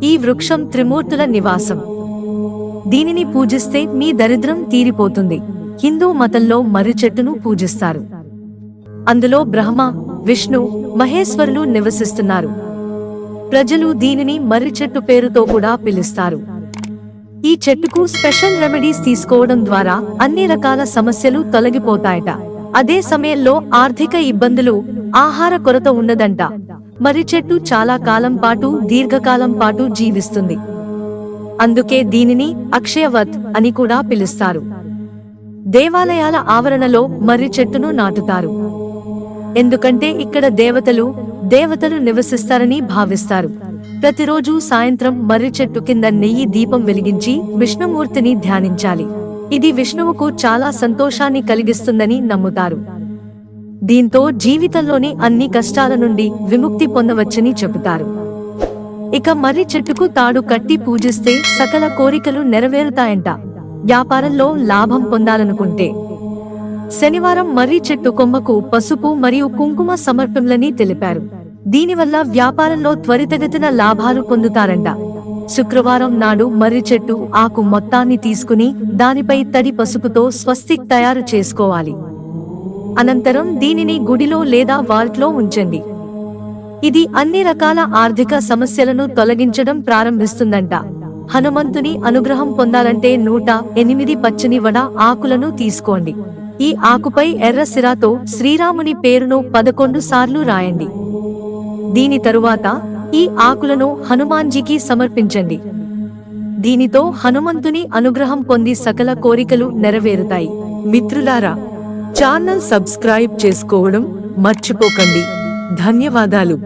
ఈ వృక్షం త్రిమూర్తుల నివాసం. దీనిని పూజిస్తే మీ దరిద్రం తీరిపోతుంది. హిందూ మతంలో మర్రి చెట్టును పూజిస్తారు. అందులో బ్రహ్మ, విష్ణు, మహేశ్వరులు నివసిస్తున్నారు. ప్రజలు దీనిని మర్రి చెట్టు పేరుతో కూడా పిలుస్తారు. ఈ చెట్టుకు స్పెషల్ రెమెడీస్ తీసుకోవడం ద్వారా అన్ని రకాల సమస్యలు తొలగిపోతాయట. అదే సమయంలో ఆర్థిక ఇబ్బందులు, ఆహార కొరత ఉండదంట. మర్రి చెట్టు చాలా కాలం పాటు, దీర్ఘకాలం పాటు జీవిస్తుంది. అందుకే దీనిని అక్షయవత్ అని కూడా పిలుస్తారు. దేవాలయాల ఆవరణలో మర్రి చెట్టును నాటుతారు. ఎందుకంటే ఇక్కడ దేవతలు నివసిస్తారని భావిస్తారు. ప్రతిరోజు సాయంత్రం మర్రి చెట్టు కింద నెయ్యి దీపం వెలిగించి విష్ణుమూర్తిని ధ్యానించాలి. ఇది విష్ణువుకు చాలా సంతోషాన్ని కలిగిస్తుందని నమ్ముతారు. దీంతో జీవితంలోని అన్ని కష్టాల నుండి విముక్తి పొందవచ్చని చెబుతారు. ఇక మర్రి చెట్టుకు తాడు కట్టి పూజిస్తే సకల కోరికలు నెరవేరుతాయంట. వ్యాపారంలో లాభం పొందాలనుకుంటే శనివారం మర్రి చెట్టు కొమ్మకు పసుపు మరియు కుంకుమ సమర్పణలని తెలిపారు. దీనివల్ల వ్యాపారంలో త్వరితగతిన లాభాలు పొందుతారంట. శుక్రవారం నాడు మర్రి చెట్టు ఆకు మొత్తాన్ని తీసుకుని దానిపై తడి పసుపుతో స్వస్తిక్ తయారు చేసుకోవాలి. అనంతరం దీనిని గుడిలో లేదా వాల్ట్లో ఉంచండి. ఇది అన్ని రకాల ఆర్థిక సమస్యలను తొలగించడం ప్రారంభిస్తుందంట. హనుమంతుని అనుగ్రహం పొందాలంటే 108 పచ్చని వడ ఆకులను తీసుకోండి. ఈ ఆకుపై ఎర్ర సిరాతో శ్రీరాముని పేరును 11 సార్లు రాయండి. దీని తరువాత ఈ ఆకులను హనుమాన్జీకి సమర్పించండి. దీనితో హనుమంతుని అనుగ్రహం పొంది సకల కోరికలు నెరవేరుతాయి. మిత్రులారా, ఛానల్ సబ్స్క్రైబ్ చేసుకోవడం మర్చిపోకండి. ధన్యవాదాలు.